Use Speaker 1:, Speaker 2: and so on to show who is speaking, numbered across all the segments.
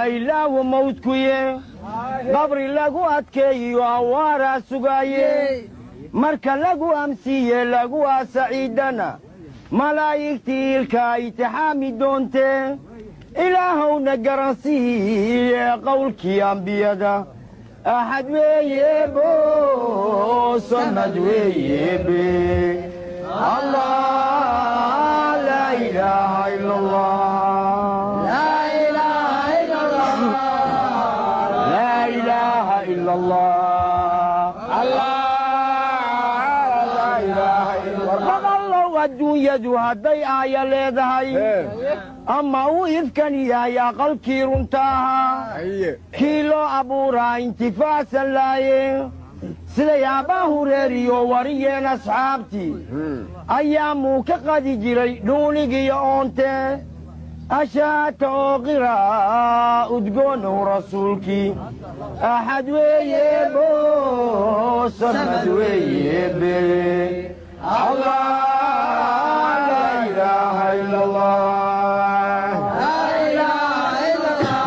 Speaker 1: إلا وموتكوية قبر لقو أتكي وأوارا سقاية مركا لقو أمسية لقو سعيدنا ملايكتي الكاي تحامي دونتي إلهو نقرنسي قولك يا أنبياء أحد ويبو صمد ويبي الله لا إله إلا الله لا إله إلا الله لا إله إلا الله الله لا إله إلا الله الدنيا هدي آية ليدهي أما وإذ كان يا قلبي رنتاها كيلو أبورا انتفاسا لاي سيدا يا باهوريريو وريين أصحابتي أيامو كقد جري دوني أونتي أشاتو قراء أدقونه رسولك أحد ويبو صمد ويبي الله لا إله إلا الله لا إله إلا الله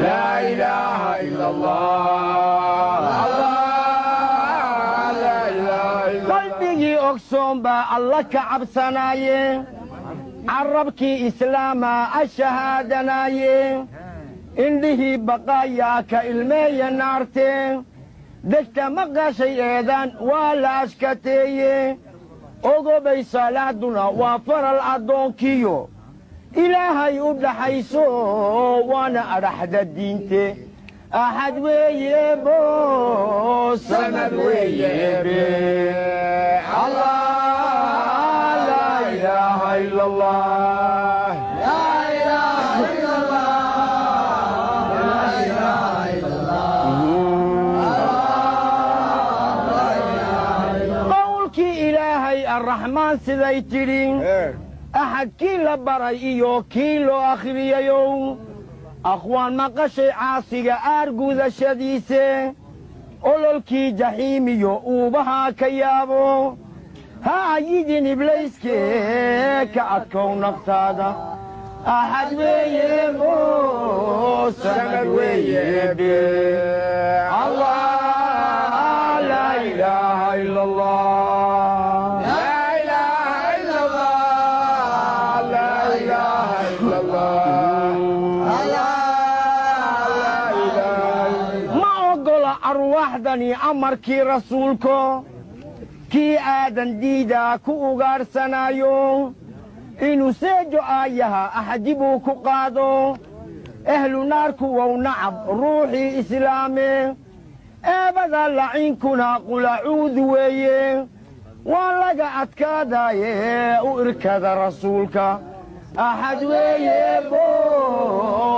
Speaker 1: لا إله إلا الله لا إله إلا قلبي أقسم بالله كعب سنايه عربك إسلاما الشهادة نايه إنه بقاياك إلمي نارتي دكت مقاشي إيدان ولا أشكتي أغبي صلاتنا وفر الأدون كيو إلهي يبدأ حيثو وانا أرحد الدينتي أحد ويبو سند ويبي الله لا إله إلا الله لا إله إلا الله لا إله إلا الله قولك إلهي الرحمن سيديترين أحد كيلو برايو كيلو آخري يوم أخوان مقشي عاصي أرجو ذا شديسة أولولكي جحيميو وبها كيابو ها يدين إبليسكي كأكو نقصادا أحد ويبو سند ويبي الله لا إله إلا الله لا إله إلا الله لا إله إلا الله ما أقول أرواحدني أمركي رسولكو كي آدن ديدا كو غارسنايو إنو سيجو آيها أحجبو كو قادو أهل ناركو ونعب روحي إسلامي أبدا لعينكنا قل أعوذ ويه والله أتكادا وإركاد رسولك أحد ويبو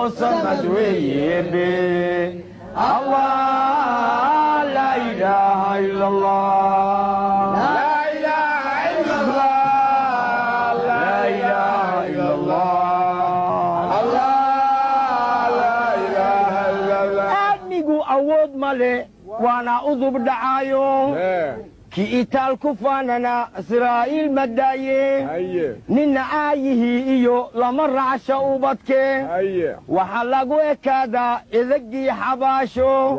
Speaker 1: صمد ويبي الله لا إله إلا الله لا إله إلا الله لا إله إلا الله الله لا إله إلا الله أدنيقو أود مالي وانا أذب دعايو كي إتال كفاننا إسرائيل مدايه نين آيه إيو لمر عشاوبتك وحلقوا كذا إذقي حباشو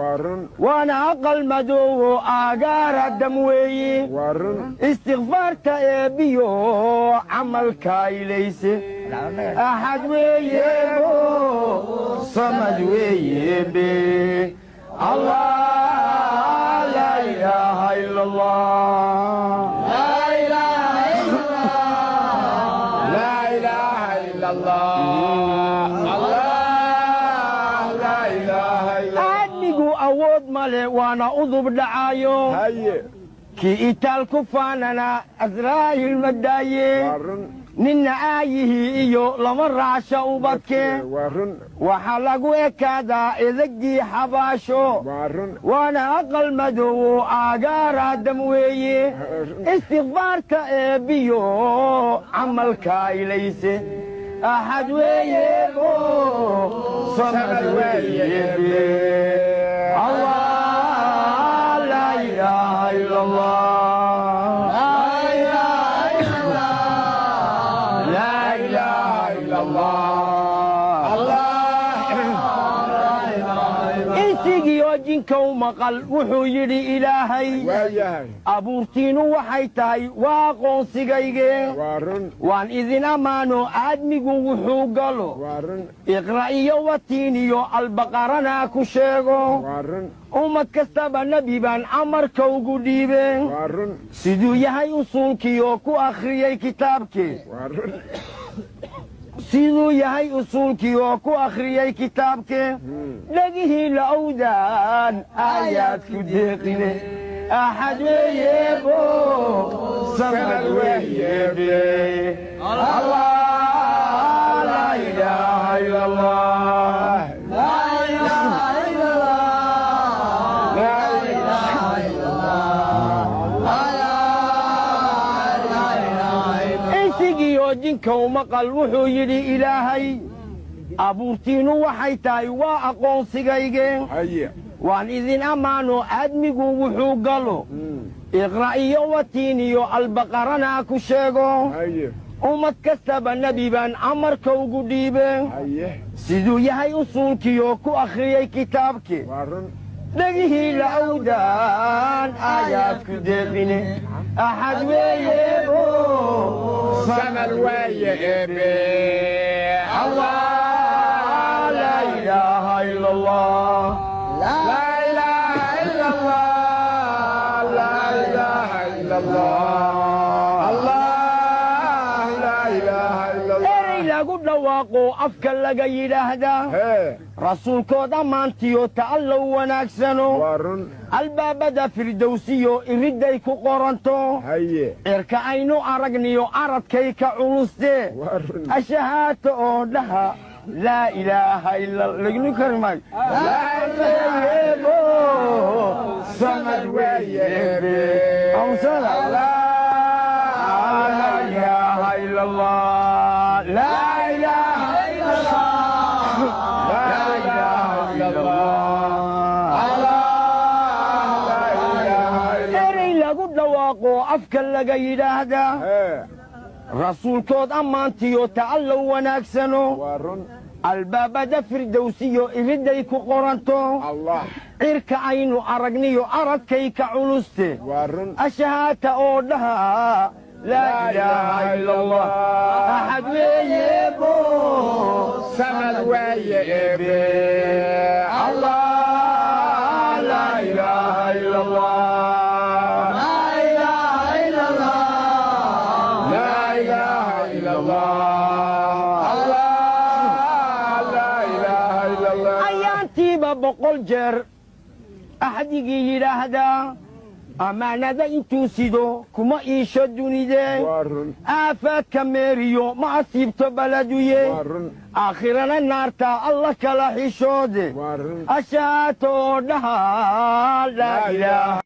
Speaker 1: وانا أقل مدو آقار الدموي استغفار تأبيو عمل كاي ليس أحد ويبو صمد ويبي الله لا إله إلا الله لا إله إلا الله لا إله إلا الله الله لا إله إلا الله أدنيقو أود مالي وانا أذب دعايو كي إتال كفاننا أزرايل مدايه نين آيه إيو لمر عشاوبتك وحلقوا كذا إذقي حباشو وانا أقل مدو آقار الدموي استغفار تأبيو عمل كاي ليس أحد ويبو صمد ويبي الله لا إله إلا الله jinka u maqal wuxuu yidhi ilaahay abuurtiinu waxay tahay waa aqoonsigayge waan idin ammaano aadmigu wuxuu galo iqra' iyo watiin iyo albaqarana ku sheego ummad kastaba nebi baan amarka ugu dhiibeen siduu yahay usuulkiioo ku akhriyey kitaabkii siduu yahay usuulkii oo ku akhriyey kitaabkee dhegihii la owdaan aayaadku deeqine axad weeyebo samad weeyebe allah laa ilaaha ila allah laa ilaaha ila allah laa ilaaha ila allah insigii oo jinka u maqal wuxuu yidhi ilaahay abuurtiinu waxay tahay waa aqoonsigayge waan idin ammaano aadmigu wuxuu galo iqra' iyo watiin iyo albaqarana ku sheego ummad kastaba nebi baan amarka ugu dhiibeen siduu yahay usuulkiioo ku akhriyey kitaabkii dhegihii la owdaan aayaadku deeqine axad weeyebo samad weeyebe allah laa ilaaha ila allah laa ilaaha ila allah laa ilaaha ila allah allah laa ilaaha ila allah erey lagu dhawaaqo afka laga yidhaahdaa rasuulkood ammaantiyo ta'allow wanaagsano albaabada firdowsiyo iridday ku qoranto cirka aynu aragniyo aradkay ka culustee ashahaato oo dhaha laa ilaaha ila lagnu kari maayo samad weeyebe laa ilaaha ila allah laa ilaaha ila allah erey lagu dhawaaqo afka laga yidhaahdaa rasuulkood ammaantiyo ta'allow wanaagsano albaabada firdowsiyo iridday ku qoranto cirka aynu aragniyo aradkay ka culuste ashahaata oo dhaha laa ilaaha ila allah axad weeyebo samad weeyebe allah laa ilaaha ila allah laa ilaaha ila allah laa ilaaha ila allah allah laa ilaaha ila allah ayaantiiba 100 jeer axdigii yidhaahdaa ammaanada intuu sido kuma iisho dunidee aafaadka meeriyo ma asiibto baladuye aakhirana naarta allah kala xishoode ashaato oo dhaha laa ilaaha